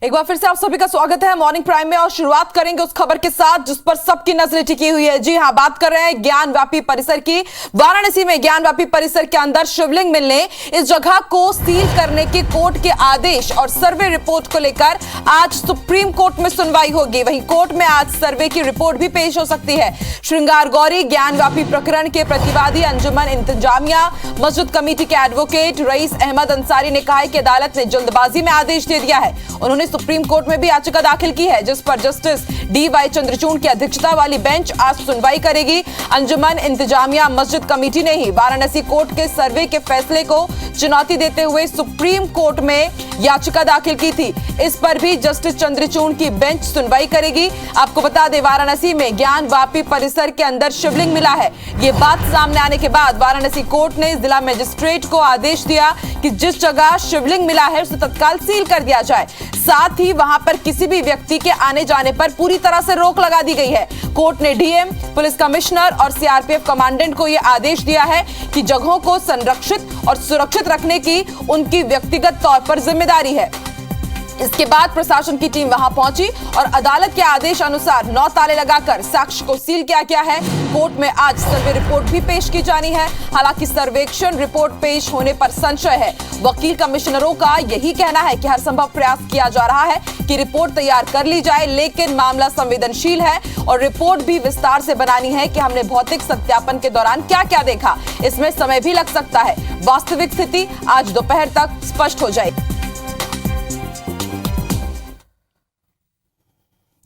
एक बार फिर से आप सभी का स्वागत है मॉर्निंग प्राइम में और शुरुआत करेंगे उस खबर के साथ जिस पर सबकी नजरें टिकी हुई है। जी हां, बात कर रहे हैं ज्ञानव्यापी परिसर की। वाराणसी में ज्ञानव्यापी परिसर के अंदर शिवलिंग मिलने, इस जगह को सील करने के कोर्ट के आदेश और सर्वे रिपोर्ट को लेकर आज सुप्रीम कोर्ट में सुनवाई होगी। वहीं कोर्ट में आज सर्वे की रिपोर्ट भी पेश हो सकती है। श्रृंगार गौरी ज्ञानव्यापी प्रकरण के प्रतिवादी अंजुमन इंतजामिया मस्जिद कमेटी के एडवोकेट रईस अहमद अंसारी ने कहा है कि अदालत ने जल्दबाजी में आदेश दे दिया है। उन्होंने सुप्रीम कोर्ट में भी याचिका दाखिल की है जिस पर जस्टिस डी.वाई. चंद्रचूड़ की अध्यक्षता वाली बेंच आज सुनवाई करेगी। अंजुमन इंतजामिया मस्जिद कमेटी ने ही वाराणसी कोर्ट के सर्वे के फैसले को चुनौती देते हुए सुप्रीम कोर्ट में याचिका दाखिल की थी। इस पर भी जस्टिस चंद्रचूड़ की बेंच सुनवाई करेगी। आपको बता दें, वाराणसी में ज्ञानव्यापी परिसर के अंदर शिवलिंग मिला है। ये बात सामने आने के बाद वाराणसी कोर्ट ने जिला मजिस्ट्रेट को आदेश दिया कि जिस जगह शिवलिंग मिला है उसे तत्काल सील कर दिया जाए। साथ ही वहां पर किसी भी व्यक्ति के आने जाने पर पूरी तरह से रोक लगा दी गई है। कोर्ट ने डीएम, पुलिस कमिश्नर और सीआरपीएफ कमांडेंट को यह आदेश दिया है कि जगहों को संरक्षित और सुरक्षित रखने की उनकी व्यक्तिगत तौर पर जिम्मेदारी है। इसके बाद प्रशासन की टीम वहां पहुंची और अदालत के आदेश अनुसार 9 ताले लगाकर साक्ष्य को सील किया गया है। कोर्ट में आज सर्वे रिपोर्ट भी पेश की जानी है। हालांकि सर्वेक्षण रिपोर्ट पेश होने पर संशय है। वकील कमिश्नरों का यही कहना है कि हर संभव प्रयास किया जा रहा है कि रिपोर्ट तैयार कर ली जाए, लेकिन मामला संवेदनशील है और रिपोर्ट भी विस्तार से बनानी है कि हमने भौतिक सत्यापन के दौरान क्या क्या देखा। इसमें समय भी लग सकता है। वास्तविक स्थिति आज दोपहर तक स्पष्ट हो जाएगी।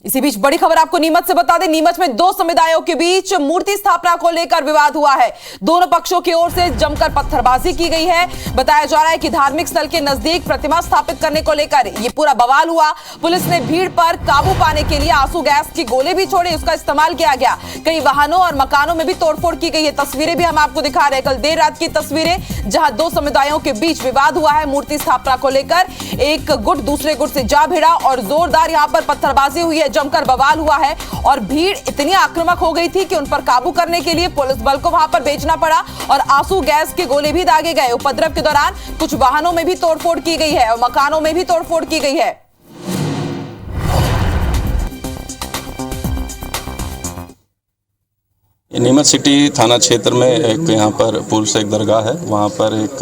इसी बीच बड़ी खबर आपको नीमच से बता दें। नीमच में 2 समुदायों के बीच मूर्ति स्थापना को लेकर विवाद हुआ है। दोनों पक्षों की ओर से जमकर पत्थरबाजी की गई है। बताया जा रहा है कि धार्मिक स्थल के नजदीक प्रतिमा स्थापित करने को लेकर ये पूरा बवाल हुआ। पुलिस ने भीड़ पर काबू पाने के लिए आंसू गैस के गोले भी छोड़े, उसका इस्तेमाल किया गया। कई वाहनों और मकानों में भी तोड़फोड़ की गई है। तस्वीरें भी हम आपको दिखा रहे हैं। कल देर रात की तस्वीरें जहां 2 समुदायों के बीच विवाद हुआ है मूर्ति स्थापना को लेकर। एक गुट दूसरे गुट से जा भिड़ा और जोरदार यहां पर पत्थरबाजी हुई है, जमकर बवाल हुआ है और भीड़ इतनी आक्रामक हो गई थी कि उन पर काबू करने के लिए पुलिस बल को वहां पर भेजना पड़ा और आंसू गैस के गोले भी दागे गए। उपद्रव के दौरान कुछ वाहनों में भी तोड़फोड़ की गई है और मकानों में भी तोड़फोड़ की गई है। नीमच सिटी थाना क्षेत्र में एक यहाँ पर पूर्व से एक दरगाह है। वहाँ पर एक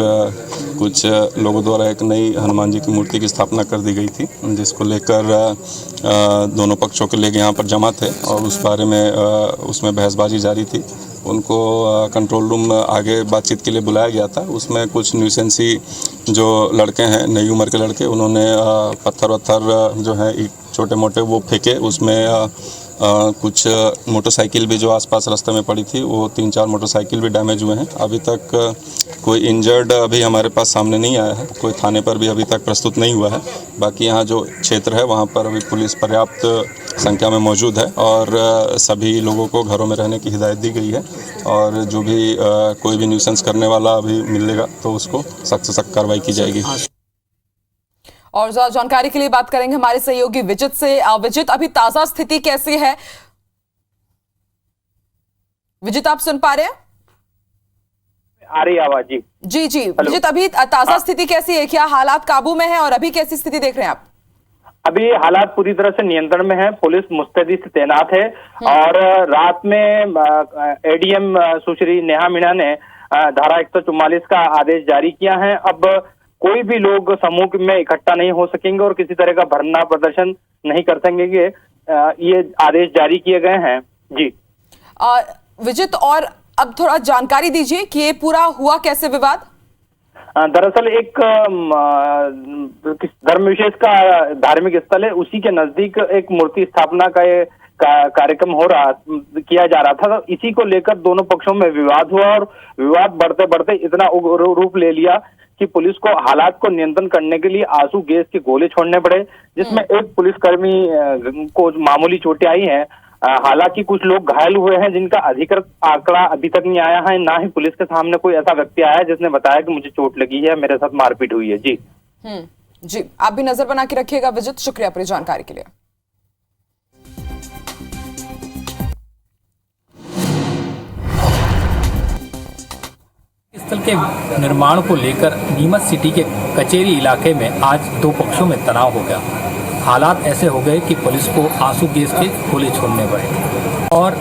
कुछ लोगों द्वारा एक नई हनुमान जी की मूर्ति की स्थापना कर दी गई थी, जिसको लेकर दोनों पक्षों के लोग यहाँ पर जमा थे और उस बारे में उसमें बहसबाजी जारी थी। उनको कंट्रोल रूम आगे बातचीत के लिए बुलाया गया था। उसमें कुछ न्यूसेंसी जो लड़के हैं, नई उम्र के लड़के, उन्होंने पत्थर वत्थर जो है छोटे मोटे वो फेंके। उसमें कुछ मोटरसाइकिल भी जो आसपास रास्ते में पड़ी थी, वो 3-4 मोटरसाइकिल भी डैमेज हुए हैं। अभी तक कोई इंजर्ड अभी हमारे पास सामने नहीं आया है, कोई थाने पर भी अभी तक प्रस्तुत नहीं हुआ है। बाकी यहाँ जो क्षेत्र है वहाँ पर अभी पुलिस पर्याप्त संख्या में मौजूद है और सभी लोगों को घरों में रहने की हिदायत दी गई है और जो भी कोई भी न्यूसेंस करने वाला अभी मिलेगा तो उसको सख्त से सख्त कार्रवाई की जाएगी। और ज्यादा जानकारी के लिए बात करेंगे हमारे सहयोगी विजित से। विजित, अभी ताजा स्थिति कैसी है? विजित, आप सुन पा रहे हैं? आ रही आवाज? जी जी जी विजित, अभी ताजा स्थिति कैसी है? क्या हालात काबू में है और अभी कैसी स्थिति देख रहे हैं आप? अभी हालात पूरी तरह से नियंत्रण में है। पुलिस मुस्तैदी से तैनात है और रात में एडीएम सुश्री नेहा मीणा ने धारा 144 का आदेश जारी किया है। अब कोई भी लोग समूह में इकट्ठा नहीं हो सकेंगे और किसी तरह का धरना प्रदर्शन नहीं कर सकेंगे। ये आदेश जारी किए गए हैं। जी विजित, और अब थोड़ा जानकारी दीजिए कि ये पूरा हुआ कैसे विवाद? दरअसल एक धर्म विशेष का धार्मिक स्थल है, उसी के नजदीक एक मूर्ति स्थापना का कार्यक्रम किया जा रहा था। तो इसी को लेकर दोनों पक्षों में विवाद हुआ और विवाद बढ़ते बढ़ते इतना रूप ले लिया कि पुलिस को हालात को नियंत्रण करने के लिए आंसू गैस के गोले छोड़ने पड़े, जिसमें एक पुलिसकर्मी को मामूली चोटें आई हैं। हालांकि कुछ लोग घायल हुए हैं जिनका अधिकृत आंकड़ा अभी तक नहीं आया है। ना ही पुलिस के सामने कोई ऐसा व्यक्ति आया है जिसने बताया कि मुझे चोट लगी है, मेरे साथ मारपीट हुई है। जी जी, आप भी नजर बना के रखिएगा विजित। शुक्रिया पूरी जानकारी के लिए। स्थल के निर्माण को लेकर नीमच सिटी के कचेरी इलाके में आज 2 पक्षों में तनाव हो गया। हालात ऐसे हो गए कि पुलिस को आंसू गैस के गोले छोड़ने पड़े और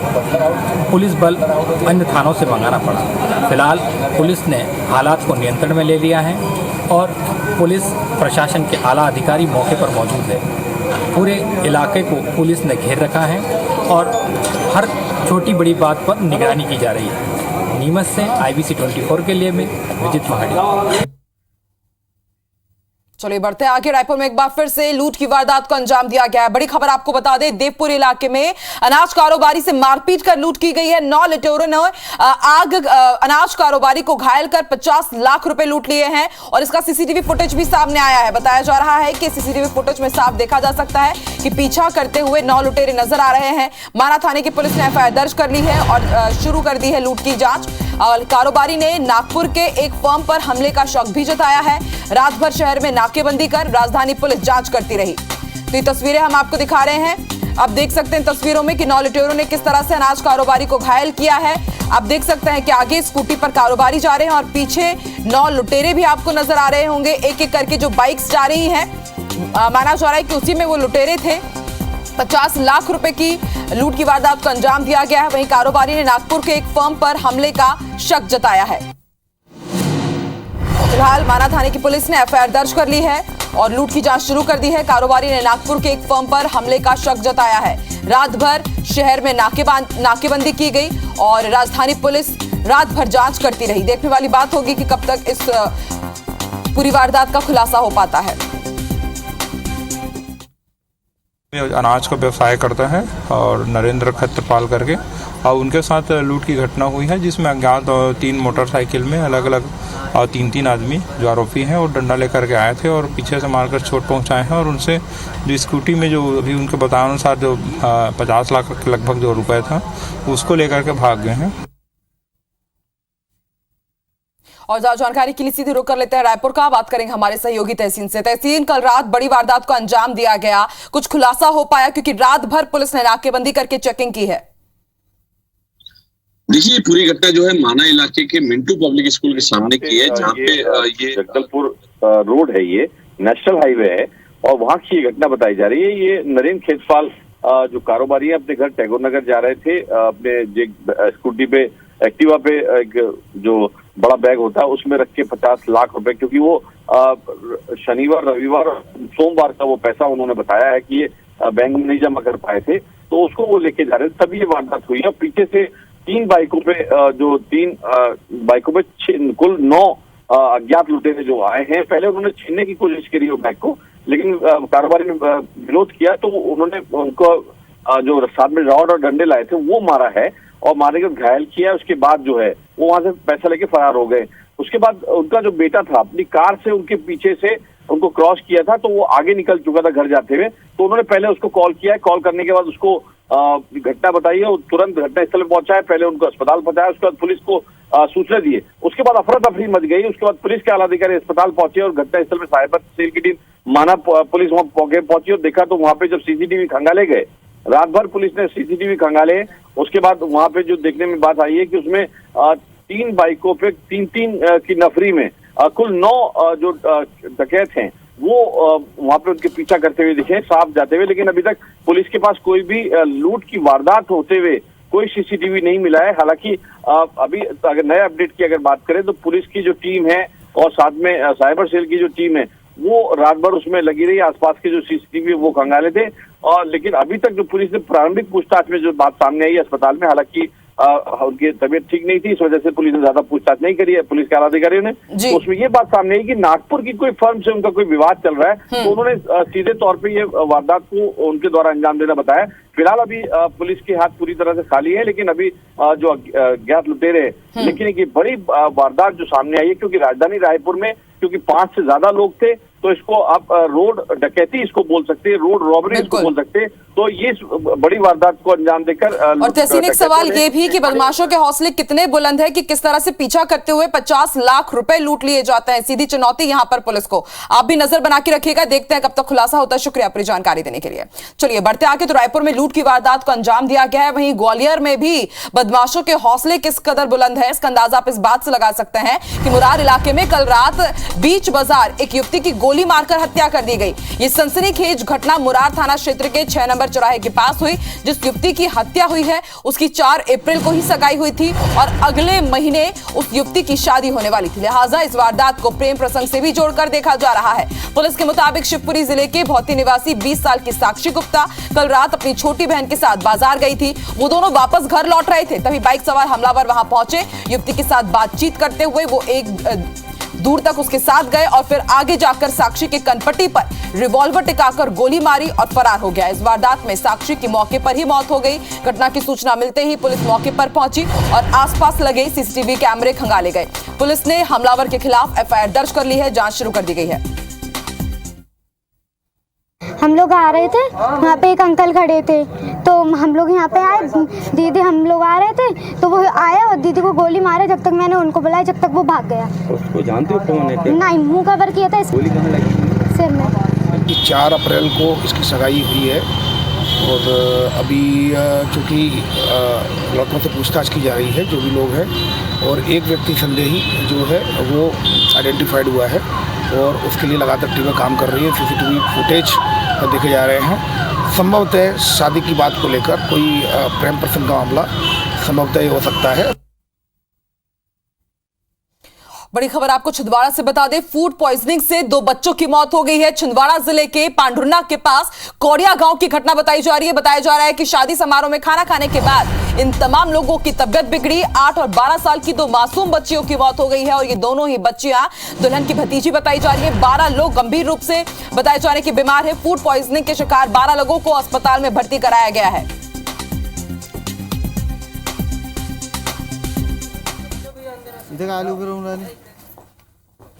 पुलिस बल अन्य थानों से मंगाना पड़ा। फिलहाल पुलिस ने हालात को नियंत्रण में ले लिया है और पुलिस प्रशासन के आला अधिकारी मौके पर मौजूद है। पूरे इलाके को पुलिस ने घेर रखा है और हर छोटी बड़ी बात पर निगरानी की जा रही है। नीमच से IBC 24 के लिए मैं विजित महाड़ी। चलिए बढ़ते हैं आगे। रायपुर में एक बार फिर से लूट की वारदात को अंजाम दिया गया है। बड़ी खबर आपको बता दें, देवपुर इलाके में अनाज कारोबारी से मारपीट कर लूट की गई है। 9 लुटेरों ने अनाज कारोबारी को घायल कर 50 लाख रुपए लूट लिए हैं और इसका सीसीटीवी फुटेज भी सामने आया है। बताया जा रहा है कि सीसीटीवी फुटेज में साफ देखा जा सकता है कि पीछा करते हुए 9 लुटेरे नजर आ रहे हैं। माना थाने की पुलिस ने FIR दर्ज कर ली है और शुरू कर दी है लूट की जांच। कारोबारी ने नागपुर के एक फर्म पर हमले का शक भी जताया है। रात भर शहर में नाकेबंदी कर राजधानी पुलिस जांच करती रही। तो ये तस्वीरें हम आपको दिखा रहे हैं। आप देख सकते हैं तस्वीरों में कि 9 लुटेरों ने किस तरह से अनाज कारोबारी को घायल किया है। आप देख सकते हैं कि आगे स्कूटी पर कारोबारी जा रहे हैं और पीछे 9 लुटेरे भी आपको नजर आ रहे होंगे। एक एक करके जो बाइक्स जा रही हैं, माना जा रहा है कि उसी में वो लुटेरे थे। 50 लाख रुपए की लूट की वारदात को अंजाम दिया गया है। वहीं कारोबारी ने नागपुर के एक फर्म पर हमले का शक जताया है। फिलहाल माना थाने की पुलिस ने FIR दर्ज कर ली है और लूट की जांच शुरू कर दी है। कारोबारी ने नागपुर के एक फर्म पर हमले का शक जताया है। रात भर शहर में नाकेबंदी की गई और राजधानी पुलिस रात भर जांच करती रही। देखने वाली बात होगी कि कब तक इस पूरी वारदात का खुलासा हो पाता है। अनाज का व्यवसाय करता है और नरेंद्र खत्रपाल करके, और उनके साथ लूट की घटना हुई है जिसमें अज्ञात 3 मोटरसाइकिल में अलग अलग 3 आदमी जो आरोपी हैं और डंडा लेकर के आए थे और पीछे से मारकर चोट पहुंचाए हैं और उनसे जो स्कूटी में जो अभी उनके बताए अनुसार जो 50 लाख के लगभग जो रुपए था उसको लेकर के भाग गए हैं। और ज्यादा जानकारी के लिए सीधे रुक कर लेते हैं रायपुर का। बात करेंगे हमारे सहयोगी तहसीन से। तहसीन, कल रात बड़ी वारदात को अंजाम दिया गया, कुछ खुलासा हो पाया? क्योंकि रात भर पुलिस ने नाकेबंदी करके चेकिंग की है। देखिए, पूरी घटना जो है माना इलाके के मिंटू पब्लिक स्कूल के सामने की है, जहाँ पे ये जगदलपुर रोड है, ये नेशनल हाईवे है और वहाँ की ये घटना बताई जा रही है। ये नरेंद्र खेतपाल जो कारोबारी है, अपने घर टैगोर नगर जा रहे थे, अपने स्कूटी पे एक्टिवा पे एक जो बड़ा बैग होता है उसमें रख के 50 लाख रुपए, क्योंकि वो शनिवार रविवार सोमवार का वो पैसा उन्होंने बताया है कि ये बैंक में नहीं जमा कर पाए थे, तो उसको वो लेके जा रहे थे, तभी ये वारदात हुई है। पीछे से 3 बाइकों पे जो 3 बाइकों पे कुल 9 अज्ञात लुटेरे जो आए हैं। पहले उन्होंने छीनने की कोशिश करी वो बैग को, लेकिन कारोबारी ने विरोध किया तो उन्होंने उनको जो साथ में रॉड और डंडे लाए थे वो मारा है और मारने के घायल किया। उसके बाद जो है वो वहां से पैसा लेके फरार हो गए। उसके बाद उनका जो बेटा था अपनी कार से उनके पीछे से उनको क्रॉस किया था, तो वो आगे निकल चुका था घर जाते हुए, तो उन्होंने पहले उसको कॉल किया है। कॉल करने के बाद उसको घटना बताई है, तुरंत घटनास्थल में पहुंचा है, पहले उनको अस्पताल पहुंचाया, उसके बाद पुलिस को सूचना दी है। उसके बाद अफरा तफरी मच गई। उसके बाद पुलिस के आला अधिकारी अस्पताल पहुंचे और घटनास्थल में साइबर सेल की टीम माना पुलिस वहां पहुंची और देखा तो वहां पे जब सीसीटीवी खंगाले गए, रात भर पुलिस ने सीसीटीवी खंगाले, उसके बाद वहां पे जो देखने में बात आई है कि उसमें 3 बाइकों पे 3-3 की नफरी में कुल 9 जो डकैत हैं वो वहां पे उनके पीछा करते हुए दिखे, साफ जाते हुए। लेकिन अभी तक पुलिस के पास कोई भी लूट की वारदात होते हुए कोई सीसीटीवी नहीं मिला है। हालांकि अभी अगर नए अपडेट की अगर बात करें तो पुलिस की जो टीम है और साथ में साइबर सेल की जो टीम है वो रात भर उसमें लगी रही, आसपास के जो सीसीटीवी वो खंगाले थे। और लेकिन अभी तक जो पुलिस ने प्रारंभिक पूछताछ में जो बात सामने आई है अस्पताल में, हालांकि उनकी तबीयत ठीक नहीं थी, इस वजह से पुलिस ने ज्यादा पूछताछ नहीं करी है पुलिस के आला अधिकारियों ने। तो उसमें ये बात सामने आई कि नागपुर की कोई फर्म से उनका कोई विवाद चल रहा है, तो उन्होंने सीधे तौर पे ये वारदात को उनके द्वारा अंजाम देना बताया। फिलहाल अभी पुलिस के हाथ पूरी तरह से खाली है, लेकिन अभी जो अज्ञात लुटेरे, लेकिन एक बड़ी वारदात जो सामने आई है, क्योंकि राजधानी रायपुर में क्योंकि 5 से ज्यादा लोग थे, तो इसको आप रोड डकैती इसको बोल सकते हैं, रोड रॉबरी इसको बोल सकते हैं। तो ये बड़ी वारदात को अंजाम देकर और तहसीन, एक सवाल ये भी कि बदमाशों के हौसले कितने बुलंद है कि किस तरह से पीछा करते हुए 50 लाख रुपए लूट लिए जाते हैं। सीधी चुनौती यहां पर पुलिस को। आप भी नजर बना के रखिएगा, देखते हैं कब तक खुलासा होता है। शुक्रिया अपनी जानकारी देने के लिए। चलिए बढ़ते आगे। तो रायपुर में लूट की वारदात को अंजाम दिया गया है, वहीं ग्वालियर में भी बदमाशों के हौसले किस कदर बुलंद है इसका अंदाजा आप इस बात से लगा सकते हैं कि मुरार इलाके में कल रात बीच बाजार एक युवती की गोली मारकर हत्या कर दी गई। ये सनसनीखेज घटना मुरार थाना क्षेत्र के 6 नंबर चौराहे के पास हुई। जिस युवती की हत्या हुई है उसकी 4 अप्रैल को ही सगाई हुई थी और अगले महीने उस युवती की शादी होने वाली थी। लिहाजा इस वारदात को प्रेम प्रसंग से भी जोड़कर देखा जा रहा है। पुलिस के मुताबिक शिवपुरी जिले के भौती निवासी 20 साल की साक्षी गुप्ता कल रात अपनी छोटी बहन के साथ बाजार गई थी। वो दोनों वापस घर लौट रहे थे, तभी बाइक सवार हमलावर वहां पहुंचे। युवती के साथ बातचीत करते हुए वो एक दूर तक उसके साथ गए और फिर आगे जाकर साक्षी के कनपट्टी पर रिवॉल्वर टिकाकर गोली मारी और फरार हो गया। इस वारदात में साक्षी की मौके पर ही मौत हो गई। घटना की सूचना मिलते ही पुलिस मौके पर पहुंची और आसपास लगे सीसीटीवी कैमरे खंगाले गए। पुलिस ने हमलावर के खिलाफ एफआईआर दर्ज कर ली है, जांच शुरू कर दी गई है। हम लोग आ रहे थे, वहाँ पे एक अंकल खड़े थे, तो हम लोग यहाँ पे आए, दीदी हम लोग आ रहे थे तो वो आया और दीदी को गोली मारे। जब तक मैंने उनको बुलाया जब तक वो भाग गया। उसको जानते हो कौन है? नहीं, मुंह कवर किया था। गोली कहाँ लगी? सिर में। 4 अप्रैल को इसकी सगाई हुई है और अभी चूँकि लड़कों से पूछताछ की जा रही है जो भी लोग हैं, और एक व्यक्ति संदेही जो है वो आइडेंटिफाइड हुआ है और उसके लिए लगातार टीमें काम कर रही है। सीसीटीवी फुटेज देखे जा रहे हैं। संभवतः शादी की बात को लेकर कोई प्रेम प्रसंग का मामला संभवतः हो सकता है। बड़ी खबर आपको छिंदवाड़ा से बता दें, फूड पॉइजनिंग से 2 बच्चों की मौत हो गई है। छिंदवाड़ा जिले के पांडुरना के पास कौड़िया गांव की घटना बताई जा रही है। बताया जा रहा है कि शादी समारोह में खाना खाने के बाद इन तमाम लोगों की तबियत बिगड़ी। 8 और 12 साल की 2 मासूम बच्चियों की मौत हो गई है और ये दोनों ही बच्चियां दुल्हन की भतीजी बताई जा रही है। 12 लोग गंभीर रूप से बताए जा रहे हैं कि बीमार है। फूड पॉइजनिंग के शिकार 12 लोगों को अस्पताल में भर्ती कराया गया है।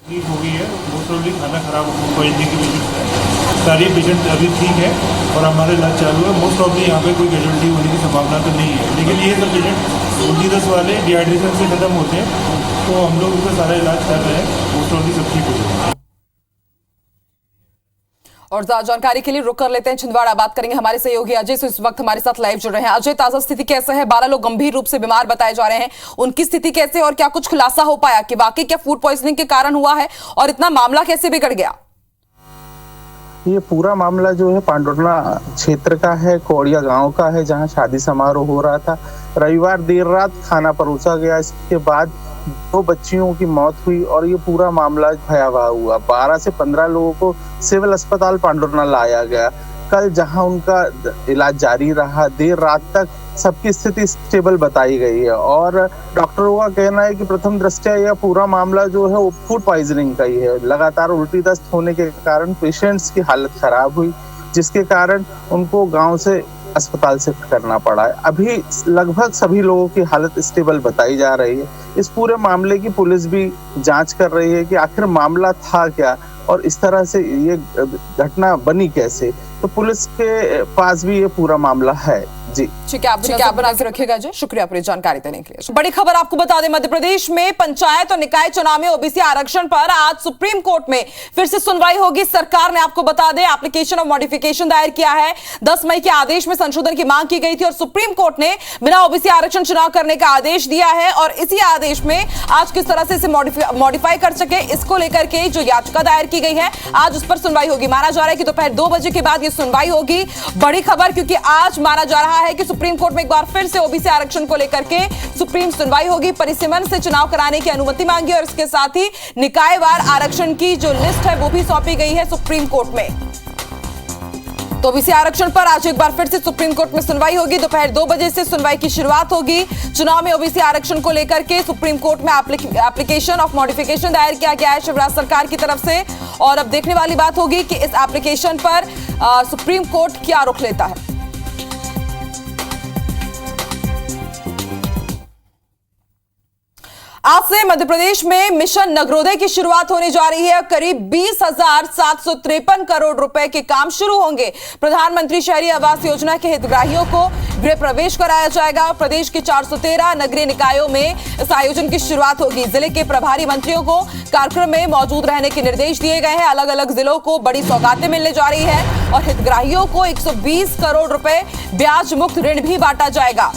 ठीक हो गई है, मोस्ट ऑफ खाना खराब पॉइजनिंग की वजह से सारे पेशेंट अभी ठीक है और हमारा इलाज चालू है। मोस्ट ऑफ यहाँ पे कोई कैजुअलिटी होने की संभावना तो नहीं है, लेकिन ये सब पेशेंट उल्टी रस वाले डिहाइड्रेशन से खत्म होते हैं तो हम लोग उनका सारा इलाज कर रहे हैं। मोस्ट ऑफ सब ठीक हो जाएगा। और ज्यादा जानकारी के लिए रुक कर लेते हैं छिंदवाड़ा। बात करेंगे हमारे सहयोगी अजय से, इस वक्त हमारे साथ लाइव जुड़ रहे हैं। अजय, ताजा स्थिति कैसे है? 12 लोग गंभीर रूप से बीमार बताए जा रहे हैं, उनकी स्थिति कैसे और क्या कुछ खुलासा हो पाया कि वाकई क्या फूड पॉइजनिंग के कारण हुआ है और इतना मामला कैसे बिगड़ गया? ये पूरा मामला जो है पांडुरना क्षेत्र का है, कौड़िया गांव का है, जहां शादी समारोह हो रहा था। रविवार देर रात खाना परोसा गया, इसके बाद 2 बच्चियों की मौत हुई और ये पूरा मामला भयावह हुआ। 12 से 15 लोगों को सिविल अस्पताल पांडुरना लाया गया। कल जहां उनका इलाज जारी रहा, देर रात तक सबकी स्थिति स्टेबल बताई गई है और डॉक्टरों का कहना है कि प्रथम दृष्टया यह पूरा मामला जो है वो फूड पॉइजनिंग का ही है। लगातार उल्टी दस्त होने के कारण पेशेंट्स की हालत खराब हुई, जिसके कारण उनको गांव से अस्पताल शिफ्ट करना पड़ा है। अभी लगभग सभी लोगों की हालत स्टेबल बताई जा रही है। इस पूरे मामले की पुलिस भी जांच कर रही है कि आखिर मामला था क्या और इस तरह से ये घटना बनी कैसे। तो पुलिस के पास भी ये पूरा मामला है। जी ठीक है, आप बना के रखिएगा जी। शुक्रिया पूरी जानकारी देने के लिए। बड़ी खबर आपको बता दें, मध्य प्रदेश में पंचायत और निकाय चुनाव में ओबीसी आरक्षण पर आज सुप्रीम कोर्ट में फिर से सुनवाई होगी। सरकार ने आपको बता दें एप्लीकेशन ऑफ मॉडिफिकेशन दायर किया है। 10 मई के आदेश में संशोधन की मांग की गई थी और सुप्रीम कोर्ट ने बिना ओबीसी आरक्षण चुनाव करने का आदेश दिया है और इसी आदेश में आज किस तरह से इसे मॉडिफाई कर सके इसको लेकर के जो याचिका दायर की गई है आज उस पर सुनवाई होगी। माना जा रहा है कि दोपहर 2 बजे के बाद यह सुनवाई होगी। बड़ी खबर, क्योंकि आज माना जा रहा है कि सुप्रीम कोर्ट में एक बार फिर से ओबीसी आरक्षण को लेकर के सुप्रीम सुनवाई होगी। परिसीमन से चुनाव कराने की अनुमति मांगी और इसके साथ ही निकायवार आरक्षण की जो लिस्ट है वो भी सौंपी गई है सुप्रीम कोर्ट में। तो ओबीसी आरक्षण पर आज एक बार फिर से सुप्रीम कोर्ट में सुनवाई होगी। दोपहर 2 बजे से सुनवाई की शुरुआत होगी। चुनाव में ओबीसी आरक्षण को लेकर के सुप्रीम कोर्ट में एप्लीकेशन ऑफ मॉडिफिकेशन दायर किया गया है शिवराज सरकार की तरफ से और अब देखने वाली बात होगी कि इस एप्लीकेशन पर सुप्रीम कोर्ट क्या रुख लेता है। आज से मध्य प्रदेश में मिशन नगरोदय की शुरुआत होने जा रही है। करीब 20,753 करोड़ रुपए के काम शुरू होंगे। प्रधानमंत्री शहरी आवास योजना के हितग्राहियों को गृह प्रवेश कराया जाएगा। प्रदेश के 413 नगरीय निकायों में इस आयोजन की शुरुआत होगी। जिले के प्रभारी मंत्रियों को कार्यक्रम में मौजूद रहने के निर्देश दिए गए हैं। अलग अलग जिलों को बड़ी सौगातें मिलने जा रही है और हितग्राहियों को 120 करोड़ रुपए ब्याज मुक्त ऋण भी बांटा जाएगा।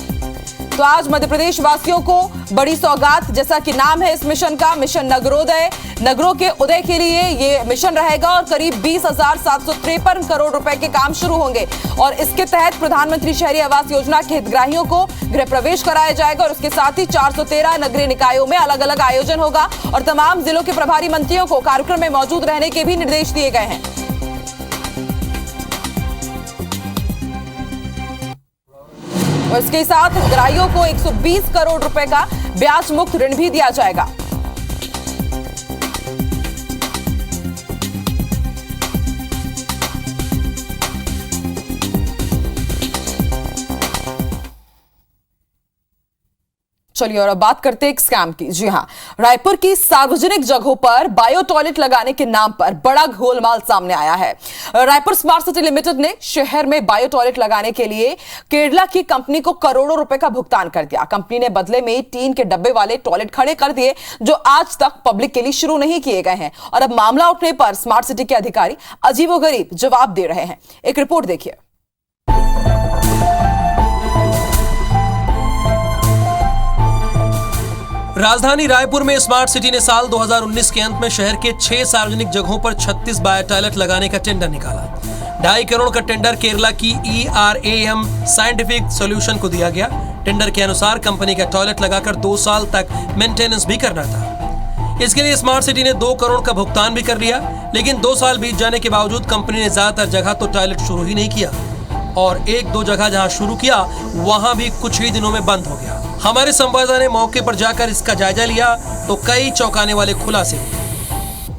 तो आज मध्य प्रदेश वासियों को बड़ी सौगात, जैसा कि नाम है इस मिशन का, मिशन नगरोदय। नगरों के उदय के लिए ये मिशन रहेगा और करीब 20,753 करोड़ रुपए के काम शुरू होंगे और इसके तहत प्रधानमंत्री शहरी आवास योजना के हितग्राहियों को गृह प्रवेश कराया जाएगा और उसके साथ ही 413 नगरीय निकायों में अलग अलग आयोजन होगा और तमाम जिलों के प्रभारी मंत्रियों को कार्यक्रम में मौजूद रहने के भी निर्देश दिए गए हैं। और इसके साथ हितग्राहियों को 120 करोड़ रुपए का ब्याज मुक्त ऋण भी दिया जाएगा। चलिए और अब बात करते हैं एक स्कैम की। जी हां, रायपुर की सार्वजनिक जगहों पर बायो टॉयलेट लगाने के नाम पर बड़ा गोलमाल सामने आया है। रायपुर स्मार्ट सिटी लिमिटेड ने शहर में बायो टॉयलेट लगाने के लिए केरला की कंपनी को करोड़ों रुपए का भुगतान कर दिया। कंपनी ने बदले में टीन के डब्बे वाले टॉयलेट खड़े कर दिए जो आज तक पब्लिक के लिए शुरू नहीं किए गए हैं और अब मामला उठने पर स्मार्ट सिटी के अधिकारी अजीबोगरीब जवाब दे रहे हैं। एक रिपोर्ट देखिए। राजधानी रायपुर में स्मार्ट सिटी ने साल 2019 के अंत में शहर के 6 सार्वजनिक जगहों पर 36 बायो टॉयलेट लगाने का टेंडर निकाला। 2.5 करोड़ का टेंडर केरला की ERAM साइंटिफिक सॉल्यूशन को दिया गया। टेंडर के अनुसार कंपनी का टॉयलेट लगाकर 2 साल तक मेंटेनेंस भी करना था। इसके लिए स्मार्ट सिटी ने 2 करोड़ का भुगतान भी कर लिया, लेकिन 2 साल बीत जाने के बावजूद कंपनी ने ज्यादातर जगह तो टॉयलेट शुरू ही नहीं किया और 1-2 जगह जहां शुरू किया वहां भी कुछ ही दिनों में बंद हो गया। हमारे संवाददाता ने मौके पर जाकर इसका जायजा लिया तो कई चौंकाने वाले खुलासे।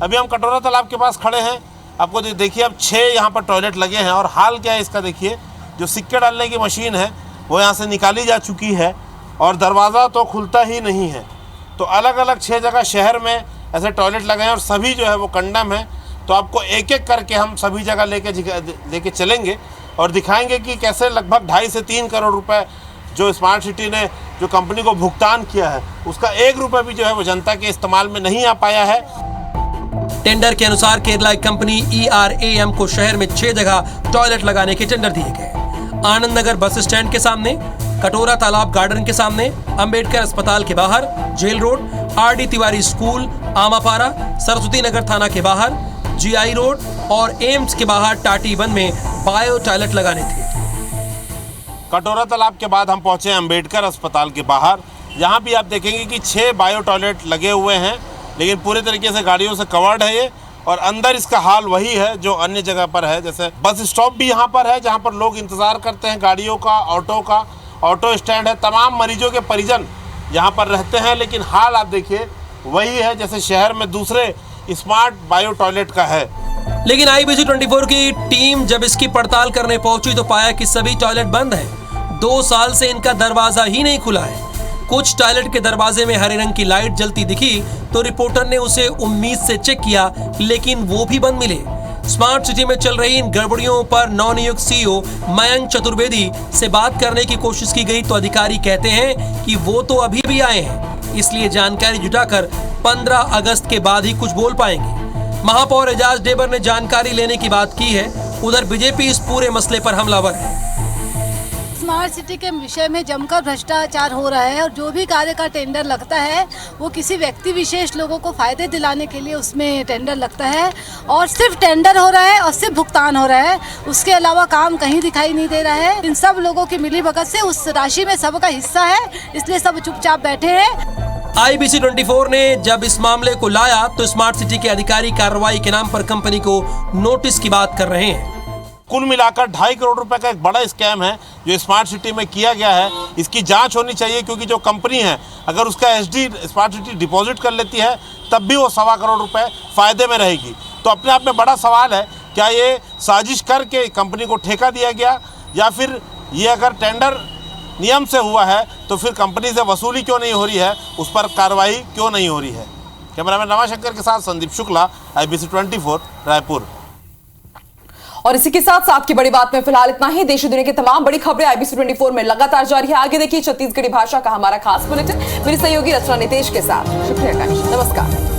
अभी हम कटोरा तालाब के पास खड़े हैं। आपको देखिए अब 6 यहाँ पर टॉयलेट लगे हैं और हाल क्या है इसका देखिए। जो सिक्के डालने की मशीन है वो यहाँ से निकाली जा चुकी है और दरवाज़ा तो खुलता ही नहीं है। तो अलग अलग 6 जगह शहर में ऐसे टॉयलेट लगे हैं और सभी जो है वो कंडम है। तो आपको एक एक करके हम सभी जगह लेके चलेंगे और दिखाएंगे कि कैसे लगभग 2.5 से 3 करोड़ रुपए जो स्मार्ट सिटी ने जो कंपनी को भुगतान किया है उसका 1 रुपया भी जो है वो जनता के इस्तेमाल में नहीं आ पाया है। टेंडर के अनुसार केरला की कंपनी ERAM को शहर में 6 जगह टॉयलेट लगाने के टेंडर दिए गए। आनंद नगर बस स्टैंड के सामने, कटोरा तालाब गार्डन के सामने, अंबेडकर अस्पताल के बाहर, jail road, RD Tiwari school, Amapara, Saraswati Nagar थाना के बाहर, GI रोड और एम्स के बाहर टाटीबंद में बायो टॉयलेट लगाने थे। कटोरा तालाब के बाद हम पहुंचे अंबेडकर अस्पताल के बाहर। यहाँ भी आप देखेंगे कि 6 बायो टॉयलेट लगे हुए हैं, लेकिन पूरे तरीके से गाड़ियों से कवर्ड है ये और अंदर इसका हाल वही है जो अन्य जगह पर है। जैसे बस स्टॉप भी यहाँ पर है जहाँ पर लोग इंतज़ार करते हैं गाड़ियों का, ऑटो स्टैंड है। तमाम मरीजों के परिजन यहाँ पर रहते हैं, लेकिन हाल आप देखिए वही है जैसे शहर में दूसरे स्मार्ट बायो टॉयलेट का है। लेकिन IBC 24 की टीम जब इसकी पड़ताल करने पहुंची तो पाया कि सभी टॉयलेट बंद हैं। 2 साल से इनका दरवाजा ही नहीं खुला है। कुछ टॉयलेट के दरवाजे में हरे रंग की लाइट जलती दिखी तो रिपोर्टर ने उसे उम्मीद से चेक किया, लेकिन वो भी बंद मिले। स्मार्ट सिटी में चल रही इन गड़बड़ियों पर नवनियुक्त CEO मयंक चतुर्वेदी से बात करने की कोशिश की गई तो अधिकारी कहते हैं कि वो तो अभी भी आए हैं, इसलिए जानकारी जुटाकर 15 अगस्त के बाद ही कुछ बोल पाएंगे। महापौर एजाज डेबर ने जानकारी लेने की बात की है। उधर बीजेपी इस पूरे मसले पर हमलावर है। स्मार्ट सिटी के विषय में जमकर भ्रष्टाचार हो रहा है और जो भी कार्य का टेंडर लगता है वो किसी व्यक्ति विशेष लोगों को फायदे दिलाने के लिए उसमें टेंडर लगता है और सिर्फ टेंडर हो रहा है और सिर्फ भुगतान हो रहा है। उसके अलावा काम कहीं दिखाई नहीं दे रहा है। इन सब लोगों की मिलीभगत से उस राशि में सबका हिस्सा है, इसलिए सब चुपचाप बैठे हैं। IBC 24 ने जब इस मामले को लाया तो स्मार्ट सिटी के अधिकारी कार्रवाई के नाम पर कंपनी को नोटिस की बात कर रहे हैं। कुल मिलाकर 2.5 करोड़ रुपए का एक बड़ा स्कैम है जो स्मार्ट सिटी में किया गया है। इसकी जांच होनी चाहिए क्योंकि जो कंपनी है अगर उसका SD स्मार्ट सिटी डिपॉजिट कर लेती है तब भी वो 1.25 करोड़ रुपए फायदे में रहेगी। तो अपने आप में बड़ा सवाल है, क्या ये साजिश करके कंपनी को ठेका दिया गया या फिर ये अगर टेंडर नियम से हुआ है तो फिर कंपनी से वसूली क्यों नहीं हो रही है, उस पर कार्रवाई क्यों नहीं हो रही है। कैमरामैन रमाशंकर के साथ संदीप शुक्ला, IBC 24 रायपुर। और इसी के साथ साथ की बड़ी बात में फिलहाल इतना ही। देश दुनिया की तमाम बड़ी खबरें IBC 24 में लगातार जारी है। आगे देखिए छत्तीसगढ़ी भाषा का हमारा खास बुलेटिन मेरी सहयोगी रचना नितेश के साथ। शुक्रिया, नमस्कार।